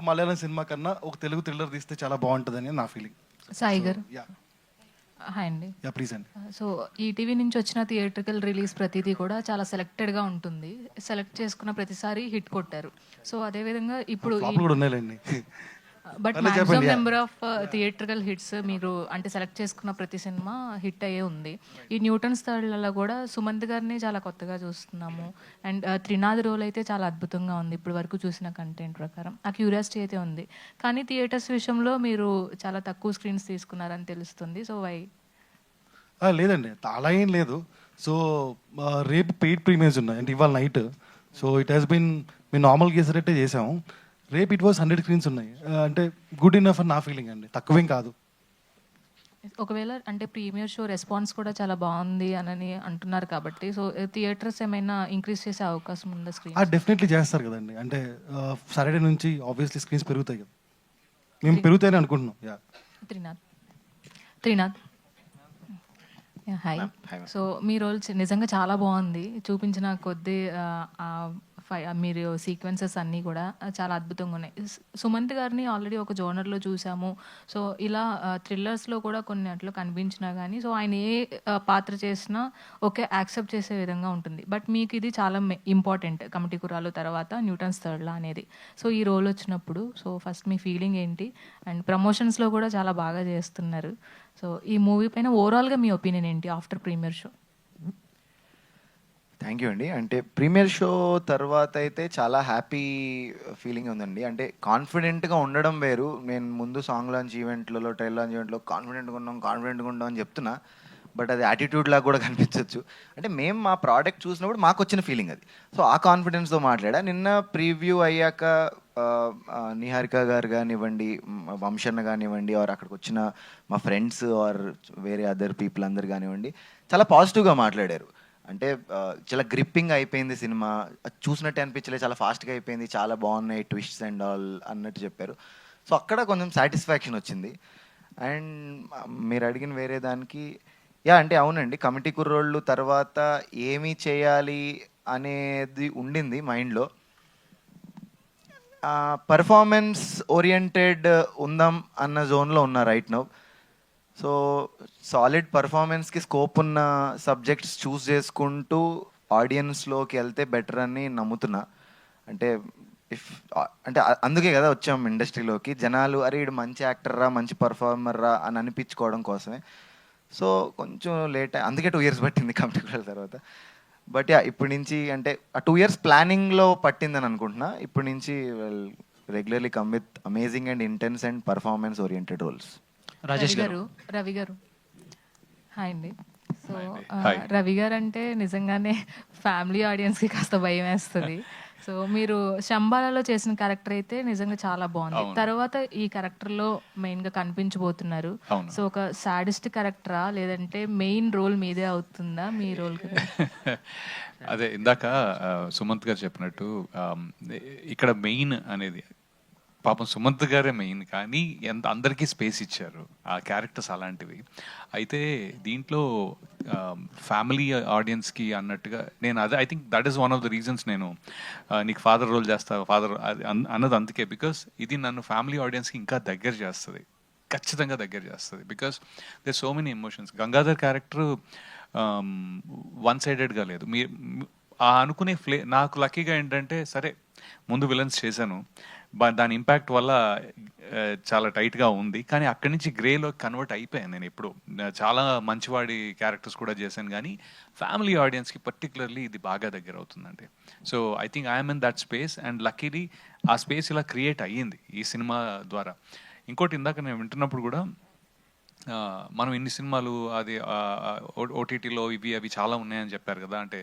మలయాళం సినిమా కన్నా ఒక తెలుగు థ్రిల్లర్ తీస్తే చాలా బాగుంటుందని నా ఫీలింగ్. సాయి గారు, హాయ్ అండి. ప్లీజ్ అండి. సో ఈటీవీ నుంచి వచ్చిన థియేట్రికల్ రిలీజ్ ప్రతిదీ కూడా చాలా సెలెక్టెడ్గా ఉంటుంది. సెలెక్ట్ చేసుకున్న ప్రతిసారి హిట్ కొట్టారు. సో అదేవిధంగా ఇప్పుడు but maximum number of theatrical hits మీరు అంటే సెలెక్ట్ చేసుకున్న ప్రతి సినిమా హిట్ అయ్యే ఉంది. ఈ న్యూటన్ స్థాయిలలో కూడా సుమంత్ గారిని చాలా కొత్తగా చూస్తున్నాము. అండ్ త్రినాథ్ రోల్ అయితే చాలా అద్భుతంగా ఉంది ఇప్పుడు వరకు చూసిన కంటెంట్ ప్రకారం. ఆ క్యూరియాసిటీ అయితే ఉంది. కానీ థియేటర్స్ విషయంలో మీరు చాలా తక్కువ స్క్రీన్స్ తీసుకున్నారని తెలుస్తుంది. So why? లేదండి, అలా ఏం లేదు. సో రేపు పెయిడ్ ప్రీమియర్స్ ఉన్నాయి, అంటే ఇవాళ night. So it has been మేము నార్మల్ గేసరేటే చేసాము. రేపు ఇట్ వాజ్ 100 స్క్రీన్స్ ఉన్నాయి, అంటే గుడ్ ఇనఫ్ అని నా ఫీలింగ్ అండి, తక్కువేం కాదు. ఒకవేళ అంటే ప్రీమియర్ షో రెస్పాన్స్ కూడా చాలా బాగుంది అని అంటున్నారు కాబట్టి సో థియేటర్స్ ఏమైనా ఇంక్రీజ్ చేసే అవకాశం ఉందా స్క్రీన్? డెఫినెట్లీ చేస్తారు కదండి, అంటే సాటర్డే నుంచి ఆబ్వియస్లీ స్క్రీన్స్ పెరుగుతాయి కదా, మేము పెరుగుతాయని అనుకుంటున్నాం. త్రినాథ్ హాయ్. సో మీ రోల్ నిజంగా చాలా బాగుంది, చూపించిన కొద్దీ మీరు సీక్వెన్సెస్ అన్నీ కూడా చాలా అద్భుతంగా ఉన్నాయి. సుమంత్ గారిని ఆల్రెడీ ఒక జోనర్లో చూసాము. సో ఇలా థ్రిల్లర్స్లో కూడా కొన్ని అట్లు కనిపించినా కానీ సో ఆయన ఏ పాత్ర చేసినా ఓకే యాక్సెప్ట్ చేసే విధంగా ఉంటుంది. బట్ మీకు ఇది చాలా ఇంపార్టెంట్, కమిటీ కురాలు తర్వాత న్యూటన్స్ థర్డ్లా అనేది. సో ఈ రోల్ వచ్చినప్పుడు సో ఫస్ట్ మీ ఫీలింగ్ ఏంటి? అండ్ ప్రమోషన్స్లో కూడా చాలా బాగా చేస్తున్నారు. సో ఈ మూవీ పైన ఓవరాల్గా మీ ఒపీనియన్ ఏంటి after premiere show? Thank you అండి. అంటే ప్రీమియర్ షో తర్వాత అయితే చాలా హ్యాపీ ఫీలింగ్ ఉందండి. అంటే కాన్ఫిడెంట్గా ఉండడం వేరు. నేను ముందు సాంగ్ లాంచ్ ఈవెంట్లలో, ట్రైల్ లాంచ్ ఈవెంట్లో కాన్ఫిడెంట్గా ఉన్నాం అని చెప్తున్నా. బట్ అది యాటిట్యూడ్ లాగా కూడా కనిపించవచ్చు. అంటే మేము మా ప్రోడక్ట్ చూసినప్పుడు మాకు వచ్చిన ఫీలింగ్ అది. సో ఆ కాన్ఫిడెన్స్తో మాట్లాడా. నిన్న ప్రీవ్యూ అయ్యాక నిహారిక గారు కానివ్వండి, వంశన్న కానివ్వండి, ఆర్ అక్కడికి వచ్చిన మా ఫ్రెండ్స్ ఆర్ వేరే అదర్ పీపుల్ అందరు కానివ్వండి, చాలా పాజిటివ్గా మాట్లాడారు. అంటే చాలా గ్రిప్పింగ్ అయిపోయింది సినిమా, చూసినట్టే అనిపించలేదు, చాలా ఫాస్ట్గా అయిపోయింది, చాలా బాగున్నాయి ట్విస్ట్స్ అండ్ ఆల్ అన్నట్టు చెప్పారు. సో అక్కడ కొంచెం సాటిస్ఫాక్షన్ వచ్చింది. అండ్ మీరు అడిగిన వేరే దానికి అంటే అవునండి, కమిటీ కుర్రోళ్ళు తర్వాత ఏమి చేయాలి అనేది ఉండింది మైండ్లో. పర్ఫార్మెన్స్ ఓరియంటెడ్ ఉందాం అన్న జోన్లో ఉన్నా రైట్ నౌ. సో సాలిడ్ పర్ఫార్మెన్స్కి స్కోప్ ఉన్న సబ్జెక్ట్స్ చూస్ చేసుకుంటూ ఆడియన్స్లోకి వెళ్తే బెటర్ అని నమ్ముతున్నా. అంటే అంటే అందుకే కదా వచ్చాం ఇండస్ట్రీలోకి, జనాలు అరే ఇడు మంచి యాక్టర్ రా, మంచి పర్ఫార్మర్ రా అని అనిపించుకోవడం కోసమే. సో కొంచెం లేట్, అందుకే 2 years పట్టింది కంప్యూటర్ తర్వాత. బట్ ఇప్పటి నుంచి అంటే ఆ 2 years ప్లానింగ్లో పట్టిందని అనుకుంటున్నా. ఇప్పటి నుంచి regularly come with amazing and intense and performance oriented roles. Ravi garu hi అండి. సో రవి గారు అంటే నిజంగానే ఫ్యామిలీ ఆడియన్స్కి కాస్త భయం వేస్తుంది. సో మీరు శంబాలలో చేసిన క్యారెక్టర్ అయితే నిజంగా చాలా బాగుంది. తర్వాత ఈ క్యారెక్టర్లో మెయిన్గా కనిపించబోతున్నారు. సో ఒక సాడిస్ట్ క్యారెక్టరా లేదంటే మెయిన్ రోల్ మీదే అవుతుందా మీ రోల్? అదే ఇందాక సుమంత్ గారు చెప్పినట్టు ఇక్కడ మెయిన్ అనేది పాపం సుమంత్ గారే మెయిన్, కానీ ఎంత అందరికీ స్పేస్ ఇచ్చారు ఆ క్యారెక్టర్స్ అలాంటివి. అయితే దీంట్లో ఫ్యామిలీ ఆడియన్స్కి అన్నట్టుగా నేను అదే I think that is one of the reasons నేను నీకు ఫాదర్ రోల్ చేస్తా అన్నది అందుకే. బికాస్ ఇది నన్ను ఫ్యామిలీ ఆడియన్స్కి ఇంకా దగ్గర చేస్తుంది, ఖచ్చితంగా దగ్గర చేస్తుంది. Because there so many emotions. Gangadhar character one సైడెడ్గా లేదు. ఆ అనుకునే నాకు లక్కీగా ఏంటంటే సరే ముందు విలన్స్ చేశాను, దాని ఇంపాక్ట్ వల్ల చాలా టైట్గా ఉంది, కానీ అక్కడి నుంచి గ్రేలో కన్వర్ట్ అయిపోయాను. నేను ఎప్పుడు చాలా మంచివాడి క్యారెక్టర్స్ కూడా చేశాను, కానీ ఫ్యామిలీ ఆడియన్స్కి పర్టికులర్లీ ఇది బాగా దగ్గర అవుతుందండి. So I think I'm in that space and luckily ఆ స్పేస్ ఇలా క్రియేట్ అయ్యింది ఈ సినిమా ద్వారా. ఇంకోటి ఇందాక నేను వింటున్నప్పుడు కూడా మనం ఇన్ని సినిమాలు అది ఓటీటీలో ఇవి అవి చాలా ఉన్నాయని చెప్పారు కదా. అంటే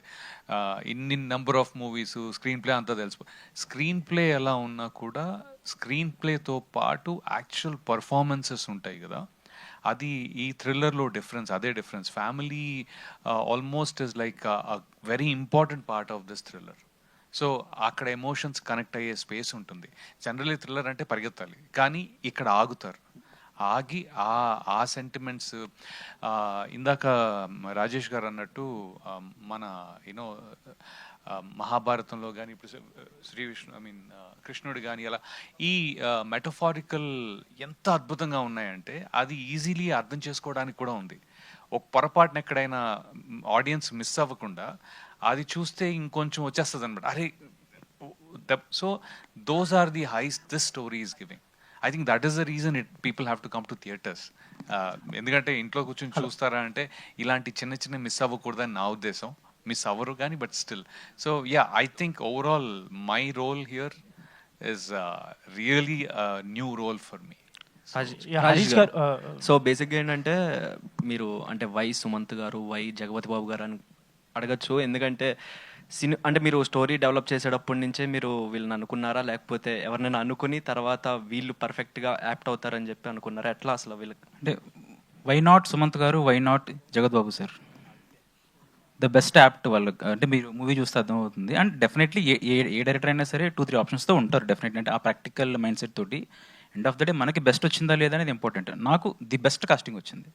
ఇన్ని number of movies, screen play అంతా తెలుసు. స్క్రీన్ ప్లే ఎలా ఉన్నా కూడా స్క్రీన్ ప్లేతో పాటు యాక్చువల్ పర్ఫార్మెన్సెస్ ఉంటాయి కదా, అది ఈ థ్రిల్లర్లో డిఫరెన్స్. అదే difference. Family almost is like very important part of this thriller. So అక్కడ ఎమోషన్స్ కనెక్ట్ అయ్యే స్పేస్ ఉంటుంది. జనరల్లీ థ్రిల్లర్ అంటే పరిగెత్తాలి, కానీ ఇక్కడ ఆగుతారు. ఆగి ఆ సెంటిమెంట్స్ ఇందాక రాజేష్ గారు అన్నట్టు మన యూనో మహాభారతంలో కానీ ఇప్పుడు శ్రీ విష్ణు కృష్ణుడు కానీ అలా ఈ మెటఫారికల్ ఎంత అద్భుతంగా ఉన్నాయంటే అది ఈజీలీ అర్థం చేసుకోవడానికి కూడా ఉంది. ఒక పొరపాటున ఎక్కడైనా ఆడియన్స్ మిస్ అవ్వకుండా అది చూస్తే ఇంకొంచెం వచ్చేస్తుంది అనమాట. అరే so those are the highs this story is giving. I think that is the reason people have to come to theatres. ఎందుకంటే ఇంట్లో కూర్చొని చూస్తారా అంటే ఇలాంటి చిన్న చిన్న మిస్ అవ్వకూడదని నా ఉద్దేశం. మిస్ అవ్వరు కానీ but still. So ya I think overall my role here is really new role for me. So బేసిక్గా ఏంటంటే మీరు అంటే వై సుమంత్ గారు, వై జగపతి బాబు గారు అని అడగచ్చు. ఎందుకంటే అంటే మీరు స్టోరీ డెవలప్ చేసేటప్పటి నుంచే మీరు వీళ్ళని అనుకున్నారా, లేకపోతే ఎవరినైనా అనుకుని తర్వాత వీళ్ళు పర్ఫెక్ట్గా యాప్ట్ అవుతారని చెప్పి అనుకున్నారా? ఎట్లా అసలు వీళ్ళకి? అంటే వై నాట్ సుమంత్ గారు, వై నాట్ జగత్ బాబు సార్? ద బెస్ట్ యాప్ట్ వాళ్ళు. అంటే మీరు మూవీ చూస్తే అర్థమవుతుంది. అండ్ డెఫినెట్లీ ఏ డైరెక్టర్ అయినా సరే 2-3 ఆప్షన్స్తో ఉంటారు డెఫినెట్లీ. అంటే ఆ ప్రాక్టికల్ మైండ్ సెట్ తోటి ఎండ్ ఆఫ్ ద డే మనకి బెస్ట్ వచ్చిందా లేదా అనేది ఇంపార్టెంట్. నాకు ది బెస్ట్ కాస్టింగ్ వచ్చింది.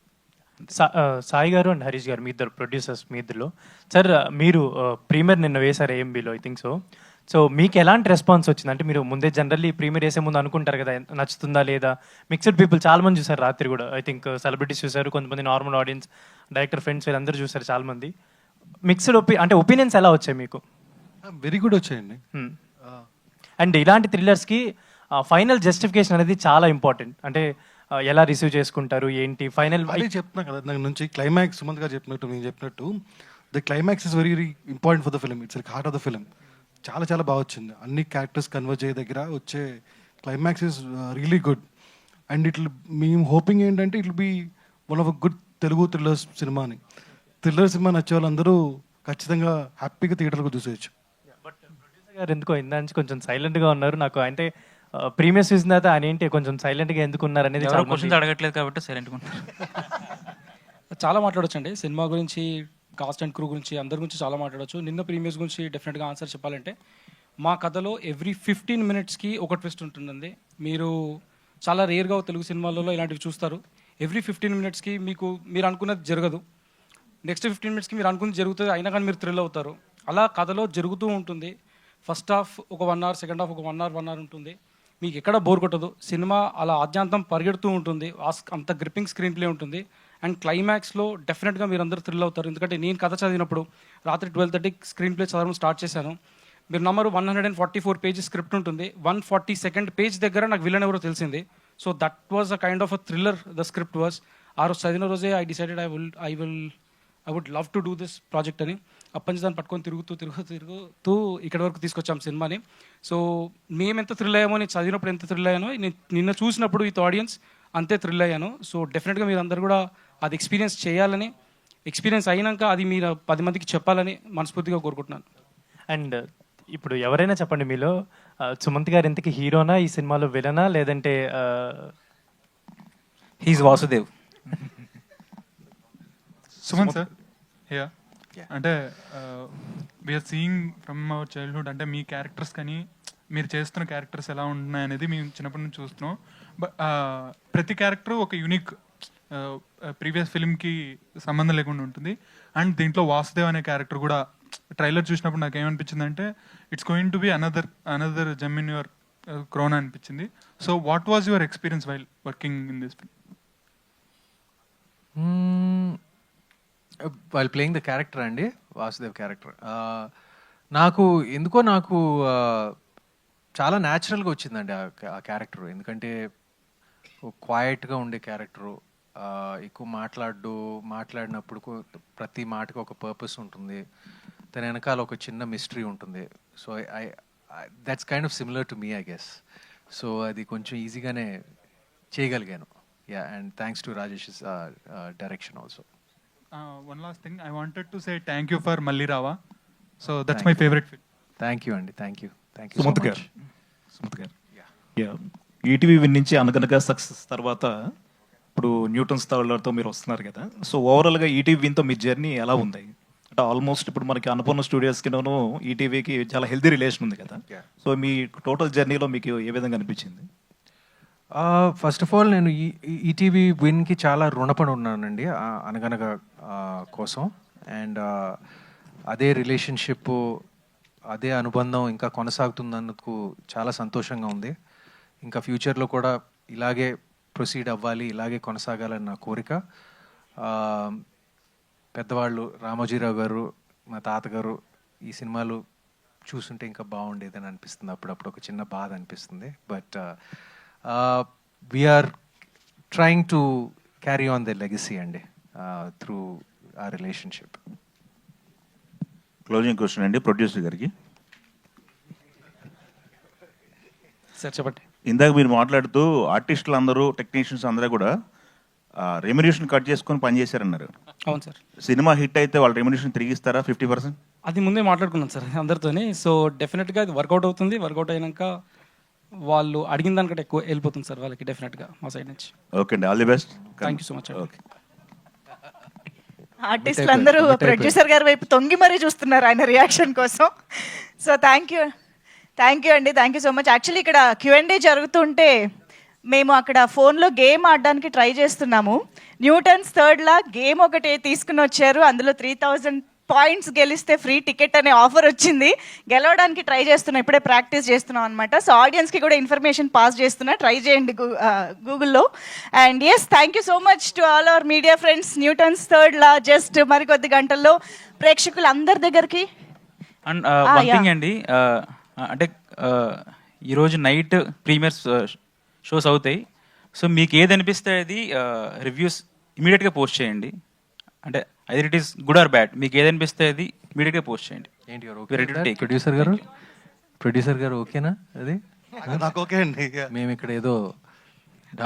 సాయి గారు అండ్ హరీష్ గారు, మీ ఇద్దరు ప్రొడ్యూసర్స్, మీ ఇద్దరులో సార్ మీరు ప్రీమియర్ నిన్న వేశారు AMBలో ఐ థింక్ సో. సో మీకు ఎలాంటి రెస్పాన్స్ వచ్చింది? అంటే మీరు ముందే జనరల్లీ ప్రీమియర్ వేసే ముందు అనుకుంటారు కదా నచ్చుతుందా లేదా. మిక్స్డ్ పీపుల్ చాలా మంది చూసారు రాత్రి కూడా. ఐ థింక్ సెలబ్రిటీస్ చూసారు, కొంతమంది నార్మల్ ఆడియన్స్, డైరెక్టర్ ఫ్రెండ్స్ వీళ్ళందరూ చూసారు చాలా మంది. మిక్స్డ్ అంటే ఒపీనియన్స్ ఎలా వచ్చాయి మీకు? వెరీ గుడ్ వచ్చాయండి. అండ్ ఇలాంటి థ్రిల్లర్స్కి ఫైనల్ జస్టిఫికేషన్ అనేది చాలా ఇంపార్టెంట్. అంటే ఎలా రిసీవ్ చేసుకుంటారు ఏంటి ఫైనల్ అదే చెప్తున్నా కదా నాకు నుంచి క్లైమాక్స్ సుమంత్ గారు చెప్పినట్టు నేను చెప్పినట్టు the climax is very important for the film. It's like heart of the film. చాలా చాలా బాగా వచ్చింది. అన్ని క్యారెక్టర్స్ కన్వర్ట్ అయ్యే దగ్గర వచ్చే climax is really good. And ఇట్లు మేము హోపింగ్ ఏంటంటే it will be one of a good Telugu thriller సినిమాని. థ్రిల్లర్ సినిమా నచ్చే వాళ్ళందరూ ఖచ్చితంగా హ్యాపీగా థియేటర్లో చూసేయచ్చు. బట్ ప్రొడ్యూసర్ గారు ఎందుకో ఇందా నుంచి కొంచెం సైలెంట్గా ఉన్నారు. నాకు అంటే ప్రీమియర్స్ చూసిన తర్వాత ఆయన ఏంటి కొంచెం సైలెంట్గా ఎందుకు ఉన్నారు అనేది చాలా క్వశ్చన్స్ అడగట్లేదు కాబట్టి సైలెంట్గా ఉంటారు. చాలా మాట్లాడొచ్చండి సినిమా గురించి, కాస్ట్ అండ్ క్రూ గురించి, అందరి గురించి చాలా మాట్లాడొచ్చు. నిన్న ప్రీమియర్స్ గురించి డెఫినెట్గా ఆన్సర్ చెప్పాలంటే, మా కథలో ఎవ్రీ 15 minutesకి ఒక ట్విస్ట్ ఉంటుందండి. మీరు చాలా రేర్గా తెలుగు సినిమాలలో ఇలాంటివి చూస్తారు. ఎవ్రీ 15 minutesకి మీరు అనుకున్నది జరగదు, నెక్స్ట్ 15 minutesకి మీరు అనుకున్నది జరుగుతుంది, అయినా కానీ మీరు థ్రిల్ అవుతారు. అలా కథలో జరుగుతూ ఉంటుంది. ఫస్ట్ హాఫ్ ఒక 1 hour, సెకండ్ హాఫ్ ఒక 1 hour ఉంటుంది. మీకు ఎక్కడ బోర్ కొట్టదు. సినిమా అలా ఆద్యాంతం పరిగెడుతూ ఉంటుంది. అంత గ్రిప్పింగ్ స్క్రీన్ ప్లే ఉంటుంది. అండ్ క్లైమాక్స్లో డెఫినెట్గా మీరు అందరూ థ్రిల్ అవుతారు. ఎందుకంటే నేను కథ చదివినప్పుడు రాత్రి 12:30 స్క్రీన్ ప్లే చదవడం స్టార్ట్ చేశాను. మీరు నమ్మరు, 144 pages స్క్రిప్ట్ ఉంటుంది. 142nd page దగ్గర నాకు విలన్ ఎవరో తెలిసింది. So that was a kind of a thriller the script was. ఆ రోజు చదివిన రోజే I decided I would love to do this project అని. అప్పటి నుంచి దాన్ని పట్టుకొని తిరుగుతూ ఇక్కడ వరకు తీసుకొచ్చాం సినిమాని. సో మేము ఎంత థ్రిల్ అయ్యామో, నేను చదివినప్పుడు ఎంత థ్రిల్ అయ్యానో, నేను నిన్న చూసినప్పుడు విత్ ఆడియన్స్ అంతే థ్రిల్ అయ్యాను. సో డెఫినెట్గా మీరు అందరు కూడా అది ఎక్స్పీరియన్స్ చేయాలని, ఎక్స్పీరియన్స్ అయినాక అది మీరు 10 మందికి చెప్పాలని మనస్ఫూర్తిగా కోరుకుంటున్నాను. అండ్ ఇప్పుడు ఎవరైనా చెప్పండి మీలో సుమంత్ గారు ఇంతకి హీరోనా, ఈ సినిమాలో విలనా, లేదంటే హీస్ వాసుదేవ్? సుమన్ సార్, అంటే we are seeing from our childhood, అంటే మీ క్యారెక్టర్స్ కానీ మీరు చేస్తున్న క్యారెక్టర్స్ ఎలా ఉంటున్నాయి అనేది మేము చిన్నప్పటి నుంచి చూస్తున్నాం. ప్రతి క్యారెక్టర్ ఒక యూనిక్ ప్రీవియస్ ఫిల్మ్కి సంబంధం లేకుండా ఉంటుంది. అండ్ దీంట్లో వాసుదేవ్ అనే క్యారెక్టర్ కూడా ట్రైలర్ చూసినప్పుడు నాకు ఏమనిపించింది అంటే it's going to be another gem in your crown అనిపించింది. So what was your experience while working in this film? While playing the character అండి, వాసుదేవ్ క్యారెక్టర్ నాకు చాలా న్యాచురల్గా వచ్చిందండి ఆ క్యారెక్టర్. ఎందుకంటే క్వైట్గా ఉండే క్యారెక్టరు, ఎక్కువ మాట్లాడినప్పుడు ప్రతి మాటకు ఒక పర్పస్ ఉంటుంది, తన వెనకాల ఒక చిన్న మిస్టరీ ఉంటుంది. So that's kind of similar to me I guess. So అది కొంచెం ఈజీగానే చేయగలిగాను. Yeah, and thanks to Rajesh direction also. One last thing, I wanted to say thank you for మళ్ళీ రావా. So that's my favourite film. Thank you అండి, thank you Sumanth గారు. ETV win నుంచి అనగనగా సక్సెస్ తర్వాత ఇప్పుడు న్యూటన్స్ థర్డ్తో మీరు వస్తున్నారు కదా. సో ఓవరాల్గా ఈటీవీ విన్తో మీ జర్నీ ఎలా ఉంది? అంటే ఆల్మోస్ట్ ఇప్పుడు మనకి అనుపూర్ణ స్టూడియోస్కిను ఈటీవీకి చాలా హెల్తీ రిలేషన్ ఉంది కదా. సో మీ టోటల్ జర్నీలో మీకు ఏ విధంగా అనిపించింది? ఫస్ట్ ఆఫ్ ఆల్ నేను ఈటీవీ విన్కి చాలా రుణపడి ఉన్నానండి అనగనగా కోసం. అండ్ అదే రిలేషన్షిప్, అదే అనుబంధం ఇంకా కొనసాగుతున్నందుకు చాలా సంతోషంగా ఉంది. ఇంకా ఫ్యూచర్లో కూడా ఇలాగే ప్రొసీడ్ అవ్వాలి, ఇలాగే కొనసాగాలని నా కోరిక. పెద్దవాళ్ళు రామోజీరావు గారు, మా తాతగారు ఈ సినిమాలు చూస్తుంటే ఇంకా బాగుండేదని అనిపిస్తుంది. అప్పుడప్పుడు ఒక చిన్న బాధ అనిపిస్తుంది. But we are trying to carry on the legacy అండి త్రూ ఆ రిలేషన్షిప్. క్లోజింగ్ క్వశ్చన్ అండి ప్రొడ్యూసర్ గారికి. సార్ చెప్పండి. ఇందాక మీరు మాట్లాడుతూ ఆర్టిస్టులు అందరూ, టెక్నీషియన్స్ అందరూ కూడా రెమ్యునేషన్ కట్ చేసుకొని పనిచేశారన్నారు. అవును సార్. సినిమా హిట్ అయితే వాళ్ళ రెమ్యునేషన్ తిరిగి ఇస్తారా 50%? అది ముందే మాట్లాడుకున్నాం సార్ అందరితోని. సో డెఫినెట్గా అది వర్కౌట్ అవుతుంది. వర్కౌట్ అయినాక వాళ్ళు అడిగిన దానికంటే ఎక్కువ వెళ్ళిపోతుంది సార్ వాళ్ళకి డెఫినెట్గా మా సైడ్ నుంచి. ఓకే అండి, all the best. Thank you so much. Okay. ఆర్టిస్టులు అందరూ ప్రొడ్యూసర్ గారి వైపు తొంగి మరీ చూస్తున్నారు ఆయన రియాక్షన్ కోసం. సో థ్యాంక్ యూ అండి, thank you so much. Actually ఇక్కడ Q&A జరుగుతుంటే మేము అక్కడ ఫోన్లో గేమ్ ఆడడానికి ట్రై చేస్తున్నాము. న్యూటన్స్ థర్డ్లా గేమ్ ఒకటి తీసుకుని వచ్చారు. అందులో 3000 points గెలిస్తే ఫ్రీ టికెట్ అనే ఆఫర్ వచ్చింది. గెలవడానికి ట్రై చేస్తున్నాం, ఇప్పుడే ప్రాక్టీస్ చేస్తున్నాం అనమాట. సో ఆడియన్స్కి కూడా ఇన్ఫర్మేషన్ పాస్ చేస్తున్నా, ట్రై చేయండి గూగుల్లో. And yes, thank you so much to all our media friends. Newton's third law just మరికొద్ది గంటల్లో ప్రేక్షకులు అందరి దగ్గరికి. అండ్ వన్ థింగ్ అండి, అంటే ఈరోజు నైట్ ప్రీమియర్స్ షోస్ అవుతాయి. సో మీకు ఏది అనిపిస్తే అది రివ్యూస్ ఇమీడియట్గా పోస్ట్ చేయండి. అంటే either it is good or bad, మీకు ఏదనిపిస్తే అది మీడియాగా పోస్ట్ చేయండి. ఏంటి We're ready to take it. Producer గారు ఓకేనా అది? నాకు ఓకే అండి. మేము ఇక్కడ ఏదో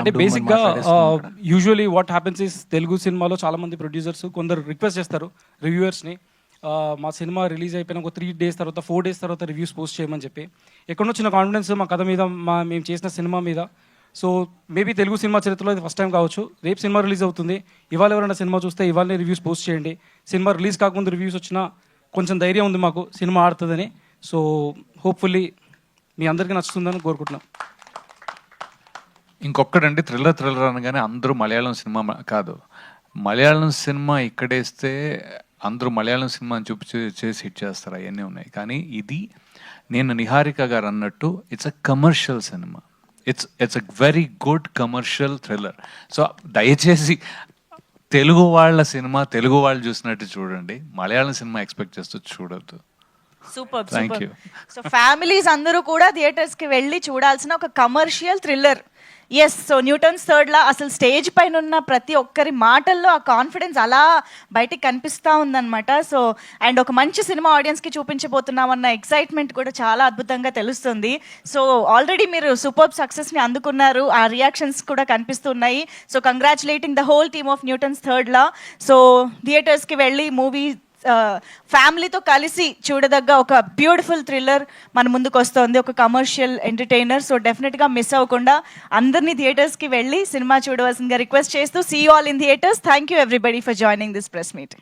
అంటే బేసిక్గా usually what happens is Telugu సినిమాలో చాలా మంది ప్రొడ్యూసర్స్ కొందరు రిక్వెస్ట్ చేస్తారు రివ్యూవర్స్ని, మా సినిమా రిలీజ్ అయిపోయిన ఒక 3 days తర్వాత 4 days తర్వాత రివ్యూస్ పోస్ట్ చేయమని చెప్పి. ఎక్కడి వచ్చిన కాన్ఫిడెన్స్ మా కథ మీద, మేము చేసిన సినిమా మీద. సో మేబీ తెలుగు సినిమా చరిత్రలో ఇది ఫస్ట్ టైం కావచ్చు. రేపు సినిమా రిలీజ్ అవుతుంది, ఇవాళ ఎవరైనా సినిమా చూస్తే ఇవాళనే రివ్యూస్ పోస్ట్ చేయండి. సినిమా రిలీజ్ కాకముందు రివ్యూస్ వచ్చినా కొంచెం ధైర్యం ఉంది మాకు సినిమా ఆడుతుందని. సో హోప్ఫుల్లీ మీ అందరికీ నచ్చుతుందని కోరుకుంటున్నాం. ఇంకొకటండి, థ్రిల్లర్ అనగానే అందరూ మలయాళం సినిమా కాదు, మలయాళం సినిమా ఇక్కడేస్తే అందరూ మలయాళం సినిమా అని చేసి హిట్ చేస్తారు, అవన్నీ ఉన్నాయి. కానీ ఇది నేను నిహారిక గారు అన్నట్టు it's a commercial cinema, it's a very good commercial thriller. So దయచేసి తెలుగు వాళ్ళ సినిమా తెలుగు వాళ్ళు చూసినట్టు చూడండి, మలయాళం సినిమా ఎక్స్పెక్ట్ చేస్తూ చూడొద్దు. Super Thank super. you. So families అందరూ కూడా థియేటర్స్కి వెళ్ళి చూడాల్సిన ఒక commercial thriller. Yes, so Newton's third law అసలు స్టేజ్ పైన ఉన్న ప్రతి ఒక్కరి మాటల్లో ఆ కాన్ఫిడెన్స్ అలా బయటికి కనిపిస్తూ ఉందన్నమాట. సో అండ్ ఒక మంచి సినిమా ఆడియన్స్కి చూపించబోతున్నామన్న ఎక్సైట్మెంట్ కూడా చాలా అద్భుతంగా తెలుస్తుంది. సో ఆల్రెడీ మీరు సూపర్ సక్సెస్ని అందుకున్నారు, ఆ రియాక్షన్స్ కూడా కనిపిస్తున్నాయి. So congratulating the whole team of Newton's third law. So థియేటర్స్కి వెళ్ళి మూవీ ఫ్యామిలీతో కలిసి చూడదగ్గ ఒక బ్యూటిఫుల్ థ్రిల్లర్ మన ముందుకు వస్తుంది, ఒక కమర్షియల్ ఎంటర్టైనర్. సో డెఫినెట్గా మిస్ అవ్వకుండా అందరినీ థియేటర్స్కి వెళ్ళి సినిమా చూడవలసిందిగా రిక్వెస్ట్ చేస్తూ see you all in theatres. Thank you everybody for joining this press meet.